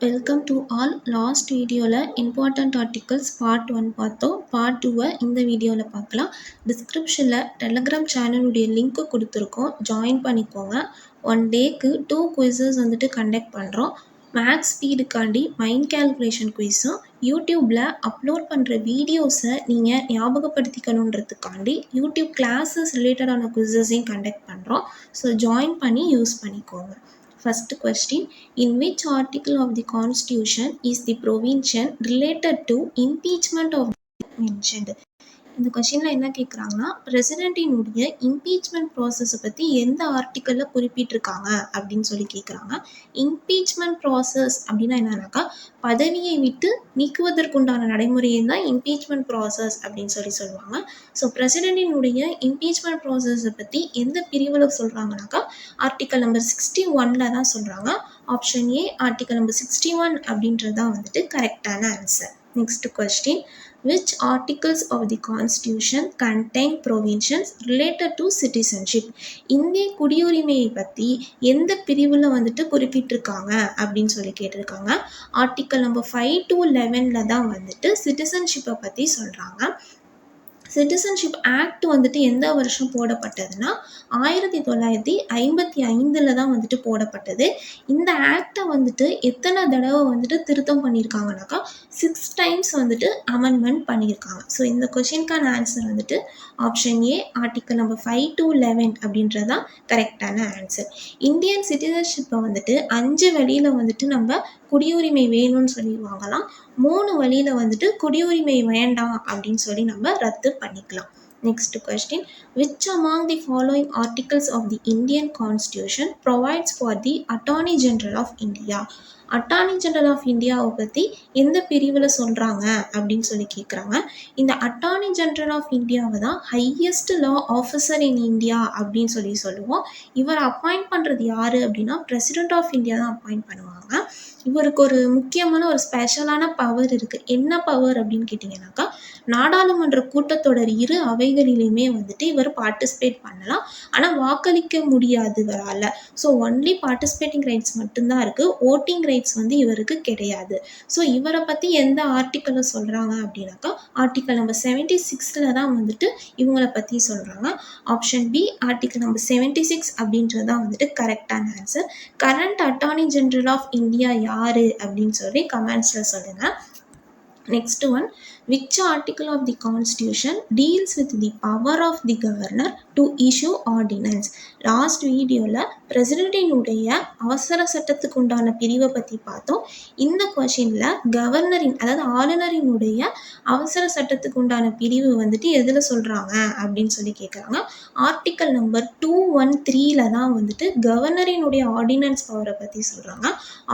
Welcome to all. Last வீடியோவில் important articles part 1 பார்த்தோம். Part 2 இந்த வீடியோவில் பார்க்கலாம். டிஸ்கிரிப்ஷனில் டெலகிராம் சேனலுடைய லிங்க்கு கொடுத்துருக்கோம், ஜாயின் பண்ணிக்கோங்க. 1 டேக்கு 2 குவிஸஸ் கண்டக்ட் பண்ணுறோம். மேக்ஸ் ஸ்பீடுக்காண்டி மைண்ட் கேல்குலேஷன் குவிஸும், யூடியூப்பில் அப்லோட் பண்ணுற வீடியோஸை நீங்கள் ஞாபகப்படுத்திக்கணுன்றதுக்காண்டி யூடியூப் கிளாஸஸ் ரிலேட்டடான குவிஸஸையும் கண்டக்ட் பண்ணுறோம். ஸோ ஜாயின் பண்ணி யூஸ் பண்ணிக்கோங்க. First question, in which article of the Constitution is the provision related to impeachment of mentioned? இந்த கொஸ்டினில் என்ன கேட்குறாங்கன்னா, பிரசிடென்ட்டினுடைய இம்பீச்மெண்ட் ப்ராசஸை பற்றி எந்த ஆர்டிக்கலில் குறிப்பிட்டிருக்காங்க அப்படின்னு சொல்லி கேட்குறாங்க. இம்பீச்மெண்ட் ப்ராசஸ் அப்படின்னா என்னன்னாக்கா, பதவியை விட்டு நீக்குவதற்குண்டான நடைமுறையை தான் இம்பீச்மெண்ட் ப்ராசஸ் அப்படின்னு சொல்லுவாங்க. ஸோ பிரசிடென்ட்டினுடைய இம்பீச்மெண்ட் ப்ராசஸை பற்றி எந்த பிரிவில் சொல்கிறாங்கனாக்கா, ஆர்டிக்கல் நம்பர் 61 தான் சொல்கிறாங்க. ஆப்ஷன் ஏ ஆர்டிக்கல் நம்பர் 61 அப்படின்றது தான் கரெக்டான answer. Next question, which articles of the constitution contain provisions related to citizenship? இந்திய குடியுரிமையை பற்றி எந்த பிரிவில் குறிப்பிட்டிருக்காங்க அப்படின்னு சொல்லி கேட்டிருக்காங்க. ஆர்டிக்கல் நம்பர் 5 to 11 தான் சிட்டிசன்ஷிப்பை பற்றி சொல்கிறாங்க. சிட்டிசன்ஷிப் ஆக்ட் எந்த வருஷம் போடப்பட்டதுன்னா 1955 தான் போடப்பட்டது. இந்த ஆக்டை எத்தனை தடவை திருத்தம் பண்ணியிருக்காங்கனாக்கா 6 டைம்ஸ் அமெண்ட்மெண்ட் பண்ணியிருக்காங்க. ஸோ இந்த கொஸ்டினுக்கான answer option A article number 5 to 11 அப்படின்றதான் கரெக்டான ஆன்சர். இந்தியன் சிட்டிசன்ஷிப்பை 5 வழியில் நம்ம குடியுரிமை வேணும்னு சொல்லி வாங்கலாம். 3 வழியில் குடியுரிமை வேண்டாம் அப்படின்னு சொல்லி நம்ம ரத்து பண்ணிக்கலாம். Next question, which among the following articles of the Indian Constitution provides for the Attorney General of India? Attorney general of இந்தியாவை பற்றி எந்த பிரிவில் சொல்கிறாங்க அப்படின்னு சொல்லி கேட்குறாங்க. இந்த அட்டார்னி ஜெனரல் ஆஃப் இந்தியாவை தான் highest law officer in India அப்படின்னு சொல்லுவோம். இவர் அப்பாயிண்ட் பண்ணுறது யார் அப்படின்னா பிரசிடென்ட் ஆஃப் இந்தியா தான் அப்பாயிண்ட் பண்ணுவாங்க. இவருக்கு ஒரு முக்கியமான ஒரு ஸ்பெஷலான பவர் இருக்குது. என்ன பவர் அப்படின்னு கேட்டிங்கனாக்கா, நாடாளுமன்ற கூட்டத்தொடர் 2 அவைகளிலுமே இவர் பார்ட்டிசிபேட் பண்ணலாம். ஆனால் வாக்களிக்க முடியாது இவரால். ஸோ ஒன்லி பார்ட்டிசிபேட்டிங் ரைட்ஸ் மட்டும்தான் இருக்குது. ஓட்டிங் ரைட்ஸ் இவருக்கு கிடையாது. ஸோ இவரை பற்றி எந்த ஆர்டிக்கலை சொல்கிறாங்க அப்படின்னாக்கா, ஆர்டிக்கல் நம்பர் 76 தான் இவங்களை பற்றி சொல்கிறாங்க. ஆப்ஷன் பி ஆர்டிக்கல் நம்பர் 76 அப்படின்றது தான் கரெக்டான answer. Current attorney general of India யாரு அப்படின்னு சொல்லி கமெண்ட்ஸில் சொல்லுங்கள். Next one, which article of the Constitution deals with the power of the governor to issue ordinance? Last வீடியோவில் பிரசிடென்ட்டினுடைய அவசர சட்டத்துக்கு உண்டான பிரிவை பற்றி பார்த்தோம். இந்த கொஷினில் கவர்னரின் அதாவது ஆளுநரினுடைய அவசர சட்டத்துக்கு உண்டான பிரிவு எதில் சொல்கிறாங்க அப்படின்னு சொல்லி கேட்குறாங்க. ஆர்டிக்கல் நம்பர் 213 தான் கவர்னரினுடைய ஆர்டினன்ஸ் பவரை பற்றி சொல்கிறாங்க.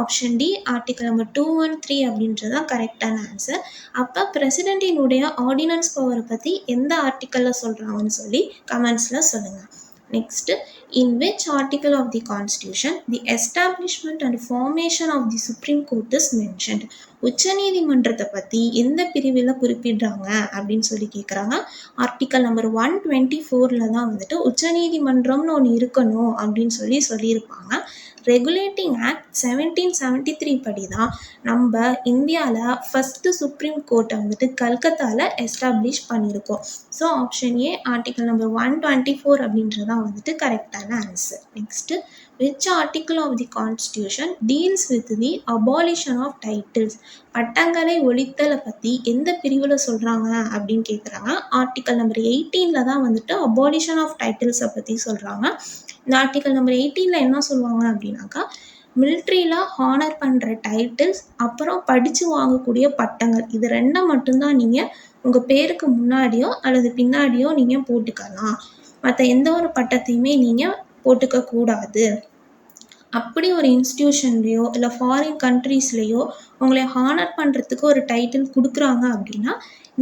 ஆப்ஷன் டி ஆர்டிக்கல் நம்பர் 213 அப்படின்றது தான் கரெக்டான ஆன்சர். அப்போ பிரசிடென்ட்டினுடைய ஆர்டினன்ஸ் பவரை பற்றி எந்த ஆர்டிக்கலில் சொல்கிறாங்கன்னு சொல்லி கமெண்ட்ஸில் சொல்லுங்கள். Next, in which article of the Constitution the establishment and formation of the Supreme Court is mentioned? உச்சநீதிமன்றத்தை பற்றி எந்த பிரிவில் குறிப்பிடுறாங்க அப்படின்னு சொல்லி கேட்குறாங்க. ஆர்டிக்கல் நம்பர் 124 தான் உச்சநீதிமன்றம்னு ஒன்று இருக்கணும் அப்படின்னு சொல்லியிருப்பாங்க. ரெகுலேட்டிங் ஆக்ட் 1773 படி தான் நம்ம இந்தியாவில் ஃபஸ்ட்டு சுப்ரீம் கோர்ட்டை கல்கத்தாவில் எஸ்டாப்ளிஷ் பண்ணியிருக்கோம். So option A article number 124 அப்படின்றதான் கரெக்டான answer. Next, which article of the Constitution deals with the abolition of titles? பட்டங்களை ஒழித்தலை பற்றி எந்த பிரிவில் சொல்கிறாங்க அப்படின்னு கேட்குறாங்க. ஆர்டிக்கல் நம்பர் 18 தான் அபாலிஷன் ஆஃப் டைட்டில்ஸை பற்றி சொல்கிறாங்க. இந்த ஆர்டிக்கல் நம்பர் 18 என்ன சொல்லுவாங்க அப்படின்னாக்கா, மிலிட்ரியில் ஹானர் பண்ணுற டைட்டில்ஸ், அப்புறம் படித்து வாங்கக்கூடிய பட்டங்கள், இது 2 மட்டும்தான் நீங்கள் உங்கள் பேருக்கு முன்னாடியோ அல்லது பின்னாடியோ நீங்கள் போட்டுக்கலாம். மற்ற எந்த ஒரு பட்டத்தையுமே நீங்கள் போட்டுக்கக்கூடாது. அப்படி ஒரு இன்ஸ்டியூஷன்லேயோ இல்லை ஃபாரின் கண்ட்ரீஸ்லேயோ உங்களை ஹானர் பண்ணுறதுக்கு ஒரு டைட்டில் கொடுக்குறாங்க அப்படின்னா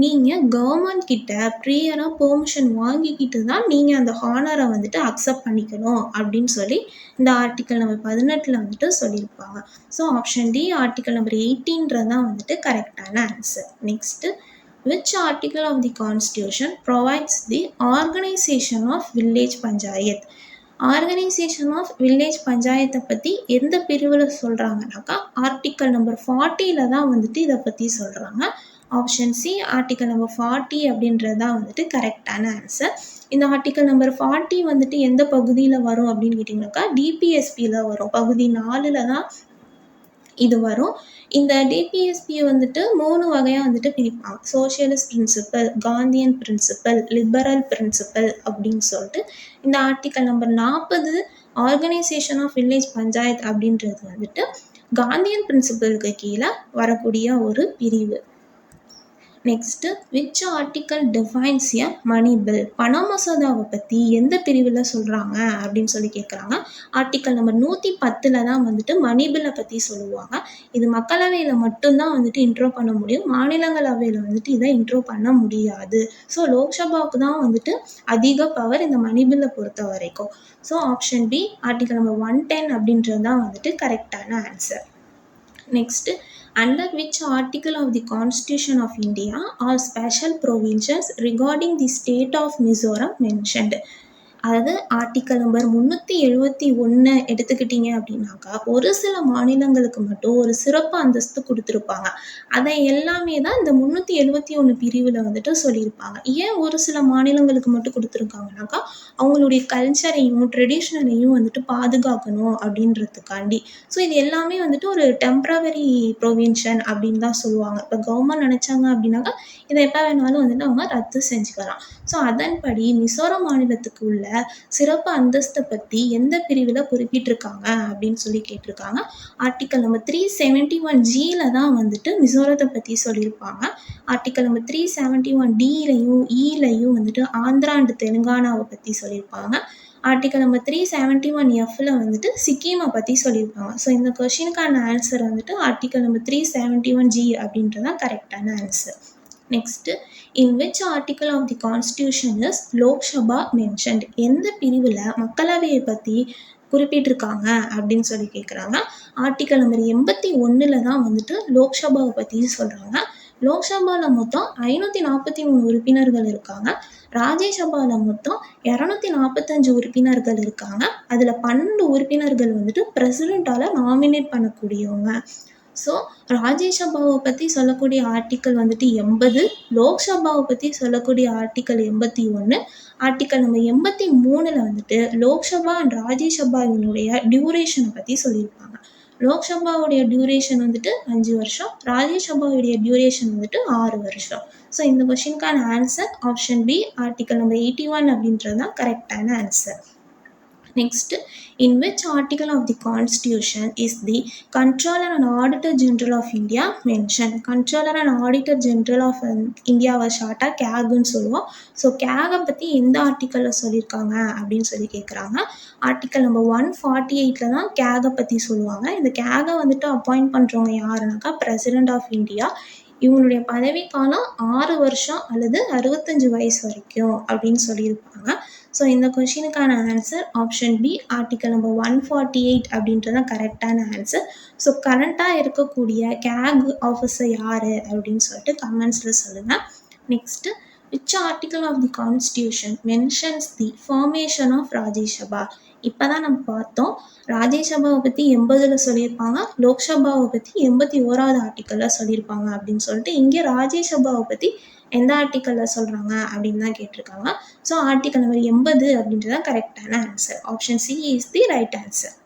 நீங்கள் கவர்மெண்ட் கிட்ட ப்ரியராக பெர்மிஷன் வாங்கிக்கிட்டு தான் நீங்கள் அந்த ஹானரை அக்செப்ட் பண்ணிக்கணும் அப்படின்னு சொல்லி இந்த ஆர்டிக்கல் நம்பர் 18 சொல்லியிருப்பாங்க. So option D article number 18 தான் கரெக்டான answer. Next, which article of the Constitution provides the organization of village panchayat? Organization of village பஞ்சாயத்தை பற்றி எந்த பிரிவில் சொல்கிறாங்கனாக்கா ஆர்டிக்கல் நம்பர் 40ல் தான் வந்துட்டு இதை பற்றி சொல்கிறாங்க. ஆப்ஷன் சி ஆர்டிக்கல் நம்பர் 40 அப்படின்றது தான் வந்துட்டு கரெக்டான ஆன்சர். இந்த ஆர்டிக்கல் நம்பர் 40 வந்துட்டு எந்த பகுதியில் வரும் அப்படின்னு கேட்டிங்கனாக்கா டிபிஎஸ்பியில் வரும். பகுதி 4ல் தான் இது வரும். இந்த டிபிஎஸ்பியை வந்துட்டு 3 வகையாக வந்துட்டு பிரிப்பாங்க. Socialist principle, Gandhian principle, liberal principle அப்படின்னு சொல்லிட்டு இந்த article number 40 organisation of village panchayat அப்படின்றது வந்துட்டு காந்தியன் பிரின்சிபலுக்கு கீழே வரக்கூடிய ஒரு பிரிவு. Next which article defines a money bill? பண மசோதாவை பற்றி எந்த பிரிவில் சொல்கிறாங்க அப்படின்னு சொல்லி கேட்குறாங்க. ஆர்டிக்கல் நம்பர் 110ல் தான் வந்துட்டு மணி பில்லை பற்றி சொல்லுவாங்க. இது மக்களவையில் மட்டும்தான் வந்துட்டு இன்ட்ரோ பண்ண முடியும். மாநிலங்களவையில் வந்துட்டு இதை இன்ட்ரோ பண்ண முடியாது. ஸோ லோக்சபாவுக்கு தான் வந்துட்டு அதிக பவர் இந்த மணி பில்லை பொறுத்த வரைக்கும். So option B article number 110 அப்படின்றது தான் வந்துட்டு கரெக்டான answer. Next under which article of the Constitution of India are special provisions regarding the state of Mizoram mentioned? அதாவது ஆர்டிக்கல் நம்பர் 371 எடுத்துக்கிட்டிங்க அப்படின்னாக்கா ஒரு சில மாநிலங்களுக்கு மட்டும் ஒரு சிறப்பு அந்தஸ்து கொடுத்துருப்பாங்க. அதை எல்லாமே தான் இந்த 371 பிரிவில் வந்துட்டு சொல்லியிருப்பாங்க. ஏன் ஒரு சில மாநிலங்களுக்கு மட்டும் கொடுத்துருக்காங்கனாக்கா அவங்களுடைய கல்ச்சரையும் ட்ரெடிஷ்னலையும் வந்துட்டு பாதுகாக்கணும் அப்படின்றதுக்காண்டி. ஸோ இது எல்லாமே வந்துட்டு ஒரு டெம்ப்ரவரி ப்ரொவின்ஷன் அப்படின்னு தான் சொல்லுவாங்க. இப்போ கவர்மெண்ட் நினச்சாங்க அப்படின்னாக்கா இதை எப்போ வேணாலும் வந்துட்டு அவங்க ரத்து செஞ்சுக்கலாம். ஸோ அதன்படி மிசோரம் மாநிலத்துக்கு உள்ள சிறப்பு அந்தஸ்தை பற்றி எந்த பிரிவில் குறிப்பிட்டிருக்காங்க அப்படின்னு சொல்லி கேட்டிருக்காங்க. ஆர்டிக்கல் நம்பர் 371Gல தான் வந்துட்டு மிசோரத்தை பற்றி சொல்லியிருப்பாங்க. ஆர்டிக்கல் நம்பர் 371Dலையும் ஈலையும் வந்துட்டு ஆந்திரா அண்ட் தெலுங்கானாவை பற்றி சொல்லியிருப்பாங்க. ஆர்டிக்கல் நம்பர் 371Fல வந்துட்டு சிக்கிமை பற்றி சொல்லியிருப்பாங்க. ஸோ இந்த கொஷினுக்கான ஆன்சர் வந்துட்டு ஆர்டிக்கல் நம்பர் 371G அப்படின்றதான் கரெக்டான answer. Next in which article of the constitution is Lok Sabha mentioned? எந்த பிரிவில் மக்களவையை பற்றி குறிப்பிட்டிருக்காங்க அப்படின்னு சொல்லி கேட்குறாங்க. ஆர்டிக்கல் நம்பர் 81ல் தான் வந்துட்டு லோக்சபாவை பற்றி சொல்கிறாங்க. லோக்சபாவில் மொத்தம் 543 உறுப்பினர்கள் இருக்காங்க. ராஜ்யசபாவில் மொத்தம் 245 உறுப்பினர்கள் இருக்காங்க. அதில் 12 உறுப்பினர்கள் வந்துட்டு பிரசிடெண்ட்டால் நாமினேட் பண்ணக்கூடியவங்க. ஸோ ராஜ்யசபாவை பற்றி சொல்லக்கூடிய ஆர்டிக்கல் வந்துட்டு 80, லோக்சபாவை பற்றி சொல்லக்கூடிய ஆர்டிக்கல் 81. ஆர்டிக்கல் நம்பர் 83ல் வந்துட்டு லோக்சபா அண்ட் ராஜ்யசபாவினுடைய டியூரேஷனை பற்றி சொல்லியிருப்பாங்க. லோக்சபாவுடைய டியூரேஷன் வந்துட்டு 5 வருஷம், ராஜ்யசபாவுடைய டியூரேஷன் வந்துட்டு 6 வருஷம். ஸோ இந்த கொஷினுக்கான answer option B article number 81 அப்படின்றது தான் கரெக்டான answer. Next, in which article of the Constitution is the Controller and Auditor General of India mentioned? Controller and Auditor General of India ஷார்ட்டாக கேகுன்னு சொல்லுவோம். ஸோ கேகை பற்றி எந்த ஆர்டிக்கலில் சொல்லியிருக்காங்க அப்படின்னு சொல்லி கேட்குறாங்க. ஆர்டிக்கல் நம்பர் 148ல் தான் கேகை பற்றி சொல்லுவாங்க. இந்த கேகை வந்துட்டு அப்பாயிண்ட் பண்ணுறவங்க யாருனாக்கா பிரசிடெண்ட் ஆஃப் இந்தியா. இவங்களுடைய பதவிக்காலம் 6 வருஷம் அல்லது 65 வயசு வரைக்கும் அப்படின்னு சொல்லியிருப்பாங்க. ஸோ இந்த கொஷினுக்கான answer option B article number 148 அப்படின்றது கரெக்டான ஆன்சர். ஸோ கரண்ட்டாக இருக்கக்கூடிய கேக் ஆஃபீஸர் யார் அப்படின்னு சொல்லிட்டு கமெண்ட்ஸில் சொல்லுங்கள். Next which article of the constitution mentions the formation of Rajya Sabha? இப்போ தான் நம்ம பார்த்தோம் ராஜ்யசபாவை பற்றி 80ல் சொல்லியிருப்பாங்க, லோக்சபாவை பற்றி 81வது ஆர்டிக்கலில் சொல்லியிருப்பாங்க அப்படின்னு சொல்லிட்டு இங்கே ராஜ்யசபாவை பற்றி எந்த ஆர்டிக்கலில் சொல்கிறாங்க அப்படின்னு தான் கேட்டிருக்காங்க. ஸோ ஆர்டிக்கல் நம்பர் 80 அப்படின்றது கரெக்டான answer. Option C is the right answer.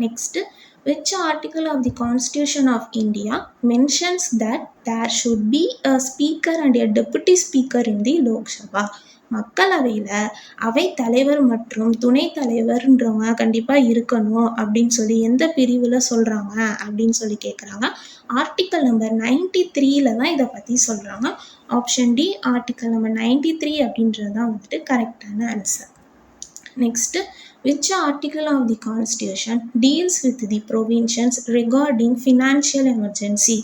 Next which article of the Constitution of India mentions that there should be a speaker and a deputy speaker in the Lok Sabha? மக்களவையில் அவை தலைவர் மற்றும் துணைத் தலைவர்ன்றவங்க கண்டிப்பாக இருக்கணும் அப்படின்னு சொல்லி எந்த பிரிவில் சொல்கிறாங்க அப்படின்னு சொல்லி கேட்குறாங்க. ஆர்டிக்கல் நம்பர் 93ல் தான் இதை பற்றி சொல்கிறாங்க. ஆப்ஷன் டி ஆர்டிக்கல் நம்பர் 93 அப்படின்றது தான் வந்துட்டு கரெக்டான answer. Next which article of the Constitution deals with the provisions regarding financial emergency?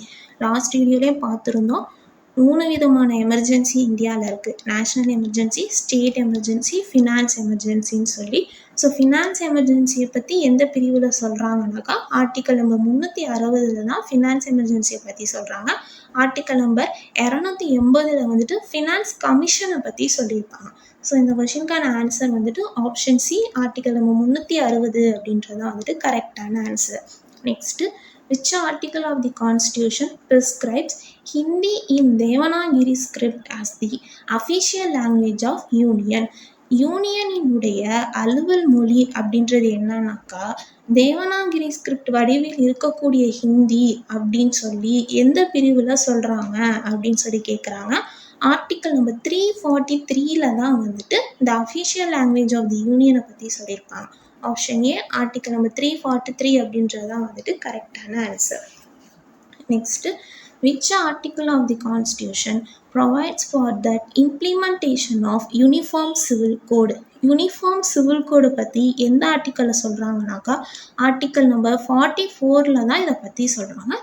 Last வீடியோலே பார்த்துருந்தோம் 3 விதமான எமர்ஜென்சி இந்தியாவில் இருக்குது. National emergency, state emergency, finance எமர்ஜென்சின்னு சொல்லி. ஸோ ஃபினான்ஸ் எமர்ஜென்சியை பற்றி எந்த பிரிவில் சொல்கிறாங்கனாக்கா ஆர்டிக்கல் நம்பர் 360ல் தான் ஃபினான்ஸ் எமர்ஜென்சியை பற்றி சொல்கிறாங்க. ஆர்டிக்கல் நம்பர் 280ல் வந்துட்டு ஃபினான்ஸ் கமிஷனை பற்றி சொல்லியிருப்பாங்க. ஸோ இந்த கொஷினுக்கான ஆன்சர் வந்துட்டு ஆப்ஷன் சி ஆர்டிக்கல் நம்ம 360 அப்படின்றது தான் வந்துட்டு கரெக்டான answer. Next, which article of the constitution prescribes Hindi in Devanagari script as the official language of union? யூனியனினுடைய அலுவல் மொழி அப்படின்றது என்னன்னாக்கா தேவனாகிரி ஸ்கிரிப்ட் வடிவில் இருக்கக்கூடிய ஹிந்தி அப்படின்னு சொல்லி எந்த பிரிவில் சொல்கிறாங்க அப்படின்னு சொல்லி கேட்குறாங்க. ஆர்டிக்கல் நம்பர் 343 தான் வந்துட்டு இந்த அஃபிஷியல் லாங்குவேஜ் ஆஃப் தி யூனியனை பற்றி சொல்லியிருப்பாங்க. ஆப்ஷன் ஏ ஆர்டிக்கல் நம்பர் 343 அப்படின்றது தான் வந்துட்டு கரெக்டான answer. Next, which article of the constitution provides for that implementation of uniform civil code? Uniform civil கோடு பற்றி எந்த ஆர்டிக்கலில் சொல்கிறாங்கனாக்கா ஆர்டிக்கல் நம்பர் 44 தான் இதை பற்றி சொல்கிறாங்க.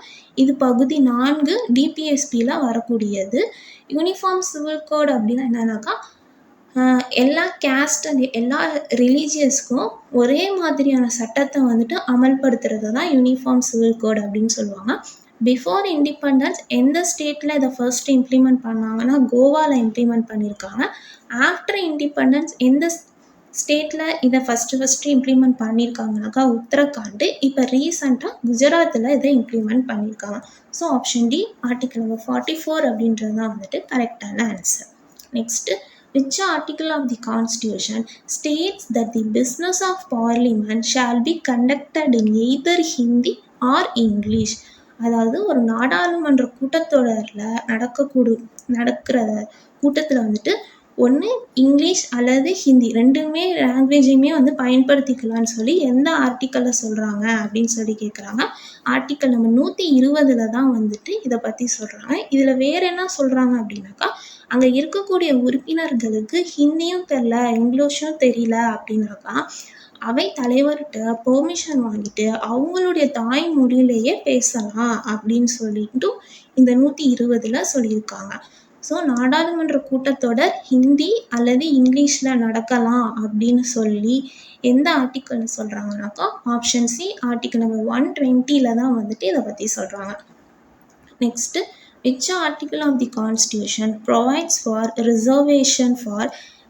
இது பகுதி 4 டிபிஎஸ்பியில் வரக்கூடியது. யூனிஃபார்ம் சிவில் கோடு அப்படின்னா என்னன்னாக்கா எல்லா கேஸ்ட் அண்ட் எல்லா ரிலீஜியஸ்க்கும் ஒரே மாதிரியான சட்டத்தை வந்துட்டு அமல்படுத்துறது தான் யூனிஃபார்ம் சிவில் கோடு அப்படின்னு சொல்லுவாங்க. பிஃபோர் இண்டிபெண்டன்ஸ் எந்த ஸ்டேட்டில் இதை ஃபர்ஸ்ட் இம்ப்ளிமெண்ட் பண்ணாங்கன்னா கோவாவில் இம்ப்ளிமெண்ட் பண்ணியிருக்காங்க. ஆஃப்டர் இண்டிபெண்டன்ஸ் எந்த ஸ்டேட்டில் இதை ஃபஸ்ட்டு இம்ப்ளிமெண்ட் பண்ணியிருக்காங்கனாக்கா உத்தரகாண்ட். இப்போ ரீசெண்டாக குஜராத்தில் இதை இம்ப்ளிமெண்ட் பண்ணியிருக்காங்க. So option D article number 44 அப்படின்றது தான் வந்துட்டு கரெக்டான answer. Next, which article of the constitution states that the business of parliament shall be conducted in either Hindi or English? அதாவது ஒரு நாடாளுமன்ற கூட்டத்தொடரில் நடக்கிற கூட்டத்தில் வந்துட்டு ஒன்று இங்கிலீஷ் அல்லது ஹிந்தி ரெண்டுமே லாங்குவேஜையுமே வந்து பயன்படுத்திக்கலான்னு சொல்லி எந்த ஆர்டிக்கலில் சொல்கிறாங்க அப்படின்னு சொல்லி கேட்குறாங்க. ஆர்டிக்கல் நம்ம 120 தான் வந்துட்டு இதை பற்றி சொல்கிறாங்க. இதில் வேறு என்ன சொல்கிறாங்க அப்படின்னாக்கா அங்கே இருக்கக்கூடிய உறுப்பினர்களுக்கு ஹிந்தியும் தெரியல இங்கிலீஷும் தெரியல அப்படின்னாக்கா அவை தலைவர்கிட்ட பெர்மிஷன் வாங்கிட்டு அவங்களுடைய தாய்மொழியிலேயே பேசலாம் அப்படின்னு சொல்லிட்டு இந்த 120 சொல்லியிருக்காங்க. ஸோ நாடாளுமன்ற கூட்டத்தொடர் ஹிந்தி அல்லது இங்கிலீஷில் நடக்கலாம் அப்படின்னு சொல்லி எந்த ஆர்டிக்கல்னு சொல்கிறாங்கனாக்கா ஆப்ஷன் சி ஆர்டிக்கல் நம்பர் 120 தான் வந்துட்டு இதை பற்றி சொல்கிறாங்க. Next, which article of the constitution provides for reservation for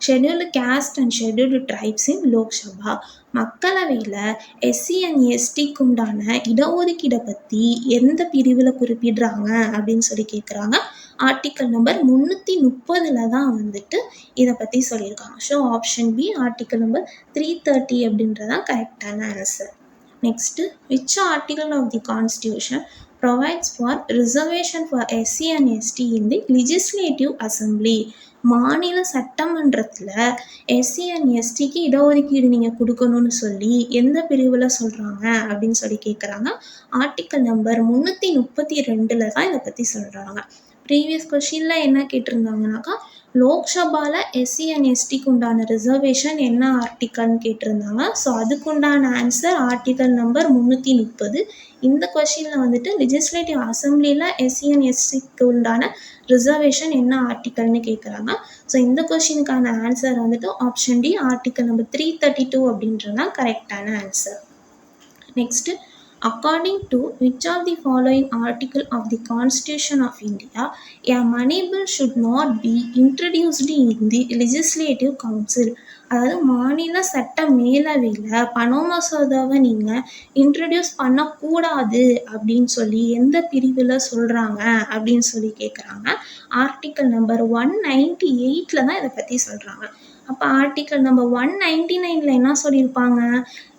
scheduled caste and scheduled tribes in Lok Sabha? மக்களவையில் எஸ்சி அண்ட் எஸ்டிக்கு உண்டான இடஒதுக்கீடை பற்றி எந்த பிரிவில் குறிப்பிடுறாங்க அப்படின்னு சொல்லி கேட்குறாங்க. ஆர்டிக்கல் நம்பர் 330 தான் வந்துட்டு இதை பற்றி சொல்லியிருக்காங்க. So option B article number 330 அப்படின்றதான் கரெக்டான answer. Next, which article of the constitution provides for reservation for SC and ST in the legislative assembly? மாநில சட்டமன்றத்தில் எஸ்சி அண்ட் எஸ்டிக்கு இடஒதுக்கீடு நீங்கள் கொடுக்கணும்னு சொல்லி எந்த பிரிவில் சொல்கிறாங்க அப்படின்னு சொல்லி கேட்குறாங்க. ஆர்டிக்கல் நம்பர் 332 தான் இதை பற்றி சொல்கிறாங்க. ப்ரீவியஸ் கொஷினில் என்ன கேட்டிருந்தாங்கனாக்கா லோக்சபாவில் எஸ்சி அண்ட் எஸ்டிக்கு உண்டான ரிசர்வேஷன் என்ன ஆர்டிக்கல்னு கேட்டிருந்தாங்க. ஸோ அதுக்குண்டான ஆன்சர் ஆர்டிக்கல் நம்பர் 330. இந்த கொஷினில் வந்துட்டு லெஜிஸ்லேட்டிவ் அசம்பிளியில் எஸ்சி அண்ட் எஸ்சிக்கு உண்டான ரிசர்வேஷன் என்ன ஆர்டிக்கல்னு கேட்குறாங்க. ஸோ இந்த கொஷினுக்கான ஆன்சர் வந்துட்டு ஆப்ஷன் டி ஆர்டிக்கல் நம்பர் 332 அப்படின்றது தான் கரெக்டான answer. Next, according to which of the following article of the Constitution of India a money bill should not be introduced in the legislative council? அதாவது மாநில சட்ட மேலவையில் பண மசோதாவை நீங்கள் இன்ட்ரடியூஸ் பண்ணக்கூடாது அப்படின்னு சொல்லி எந்த பிரிவில் சொல்கிறாங்க அப்படின்னு சொல்லி கேட்குறாங்க. ஆர்டிக்கல் நம்பர் 198 தான் இதை பற்றி சொல்கிறாங்க. அப்போ ஆர்டிக்கல் நம்பர் 199 என்ன சொல்லியிருப்பாங்க,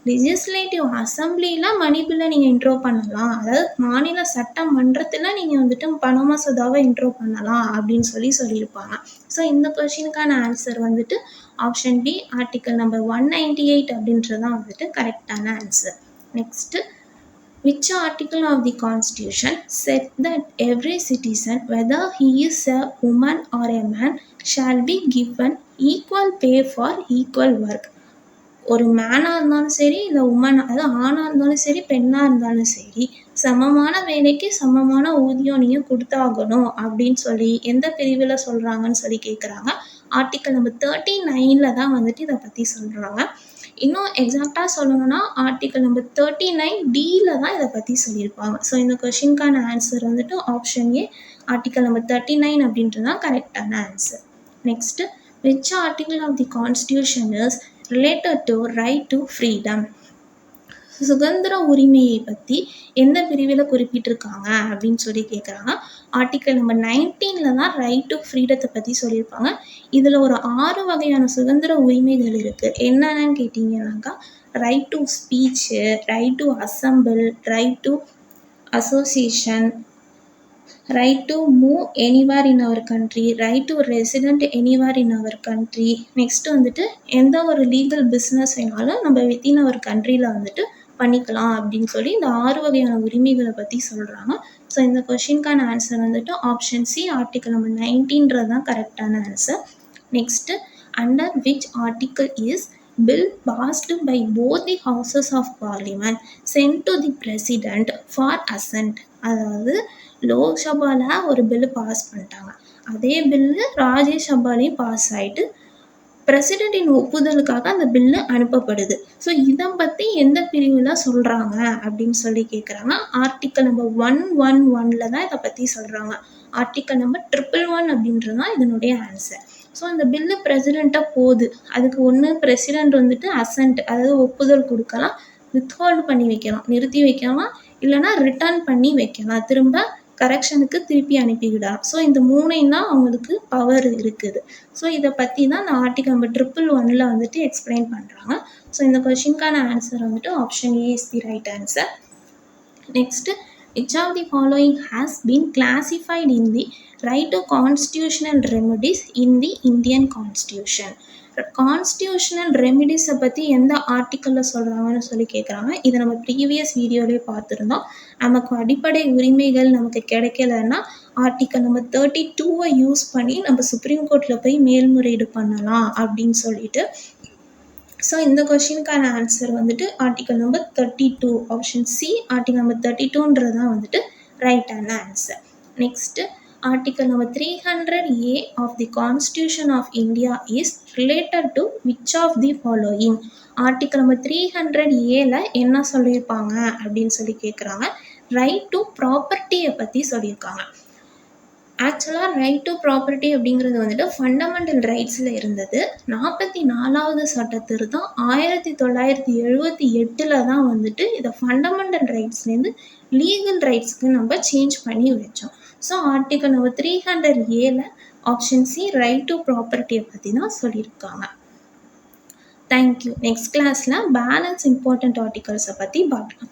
லெஜிஸ்லேட்டிவ் அசம்பிளியில் மணி பில்லை நீங்கள் இன்ட்ரோ பண்ணலாம், அதாவது மாநில சட்டமன்றத்தில் நீங்கள் வந்துட்டு பண மசோதாவை இன்ட்ரோ பண்ணலாம் அப்படின்னு சொல்லியிருப்பாங்க. ஸோ இந்த கொஷினுக்கான ஆன்சர் வந்துட்டு ஆப்ஷன் பி ஆர்டிக்கல் நம்பர் 198 அப்படின்றது தான் வந்துட்டு கரெக்டான answer. Next, which article of the constitution said that every citizen, whether he is a woman or a man, shall be given equal pay for equal work? ஒரு மேனாக இருந்தாலும் சரி இல்லை woman, அதாவது ஆணாக இருந்தாலும் சரி பெண்ணாக இருந்தாலும் சரி சமமான வேலைக்கு சமமான ஊதியம் நீங்கள் கொடுத்தாகணும் அப்படின்னு சொல்லி எந்த பிரிவில் சொல்கிறாங்கன்னு சொல்லி கேட்குறாங்க. ஆர்டிக்கல் நம்பர் 39 தான் வந்துட்டு இதை பற்றி சொல்கிறாங்க. இன்னும் எக்ஸாக்டாக சொல்லணும்னா ஆர்டிக்கல் நம்பர் 39D தான் இதை பற்றி சொல்லியிருப்பாங்க. ஸோ இந்த கொஷினுக்கான ஆன்சர் வந்துட்டு ஆப்ஷன் ஏ ஆர்டிக்கல் நம்பர் 39 அப்படின்றது தான் கரெக்டான answer. Next, which article of the constitution is related to right to freedom? சுதந்திர உரிமையை பற்றி எந்த பிரிவில் குறிப்பிட்டிருக்காங்க அப்படின்னு சொல்லி கேட்குறாங்க. ஆர்டிக்கல் நம்பர் 19 தான் ரைட் டு ஃப்ரீடத்தை பற்றி சொல்லியிருப்பாங்க. இதில் ஒரு 6 வகையான சுதந்திர உரிமைகள் இருக்குது. என்னென்னு கேட்டிங்கன்னாக்கா right to speech, right to assemble, right to association, right to move anywhere in our country, right to resident anywhere in our country. Next வந்துட்டு எந்த ஒரு லீகல் பிஸ்னஸ் வேணாலும் நம்ம வித்தின் அவர் கண்ட்ரியில் வந்துட்டு பண்ணிக்கலாம் அப்படின்னு சொல்லி இந்த 6 வகையான உரிமைகளை பற்றி சொல்கிறாங்க. ஸோ இந்த கொஷினுக்கான ஆன்சர் வந்துட்டு ஆப்ஷன் சி, ஆர்டிக்கல் நம்பர் 19 தான் கரெக்டான answer. Next, under which article is bill passed by both the houses of parliament sent to the president for assent. அதாவது லோக்சபாவில் ஒரு பில்லு பாஸ் பண்ணிட்டாங்க, அதே பில்லு ராஜ்யசபாலையும் பாஸ் ஆகிட்டு பிரசிடென்டின் ஒப்புதலுக்காக அந்த பில்லு அனுப்பப்படுது. ஸோ இதை பற்றி எந்த பிரிவில் சொல்கிறாங்க அப்படின்னு சொல்லி கேட்குறாங்க. ஆர்டிக்கல் நம்பர் 111 தான் இதை பற்றி சொல்கிறாங்க. ஆர்டிக்கல் நம்பர் 111 அப்படின்றது தான் இதனுடைய ஆன்சர். ஸோ இந்த பில்லு பிரசிடெண்ட்டாக போகுது, அதுக்கு ஒன்று பிரசிடெண்ட் வந்துட்டு அசன்ட், அதாவது ஒப்புதல் கொடுக்கலாம், வித்ஹோல்டு பண்ணி வைக்கலாம், நிறுத்தி வைக்கலாம், இல்லைனா ரிட்டர்ன் பண்ணி வைக்கலாம், திரும்ப கரெக்ஷனுக்கு திருப்பி அனுப்பிவிடலாம். ஸோ இந்த 3 தான் அவங்களுக்கு பவர் இருக்குது. ஸோ இதை பற்றி தான் இந்த ஆர்டிக்கல் நம்பர் 111 வந்துட்டு எக்ஸ்பிளைன் பண்ணுறாங்க. ஸோ இந்த கொஷினுக்கான ஆன்சர் வந்துட்டு option A is the right answer. Next, which of the following has been classified in the right to constitutional remedies in the Indian constitution? Constitutional ரெமிடிஸை பற்றி எந்த ஆர்டிக்கலில் சொல்கிறாங்கன்னு சொல்லி கேட்குறாங்க. இதை நம்ம ப்ரீவியஸ் வீடியோலேயே பார்த்துருந்தோம். நமக்கு அடிப்படை உரிமைகள் நமக்கு கிடைக்கலன்னா ஆர்டிக்கல் நம்பர் 32 யூஸ் பண்ணி நம்ம சுப்ரீம் கோர்ட்டில் போய் மேல்முறையீடு பண்ணலாம் அப்படின்னு சொல்லிட்டு. ஸோ இந்த கொஷினுக்கான ஆன்சர் வந்துட்டு article number 32, option C, article number 32 தான் வந்துட்டு ரைட்டான answer. Next, Article number 300A of the Constitution of India is related to which of the following? Article number 300A என்ன சொல்லியிருப்பாங்க அப்படின்னு சொல்லி கேட்குறாங்க. ரைட் டு ப்ராப்பர்ட்டியை பற்றி சொல்லியிருக்காங்க. ஆக்சுவலாக ரைட் டு ப்ராப்பர்ட்டி அப்படிங்கிறது வந்துட்டு ஃபண்டமெண்டல் ரைட்ஸில் இருந்தது. 44வது சட்ட திருத்தம் 1978 தான் வந்துட்டு இதை ஃபண்டமெண்டல் ரைட்ஸ்லேருந்து லீகல் ரைட்ஸ்க்கு நம்ம சேஞ்ச் பண்ணி வச்சோம். So article number 300A option C right to ப்ராப்பர்ட்டியை பற்றி தான் சொல்லியிருக்காங்க. தேங்க்யூ. நெக்ஸ்ட் கிளாஸில் பேலன்ஸ் இம்பார்ட்டண்ட் ஆர்டிகல்ஸை பற்றி பார்க்கலாம்.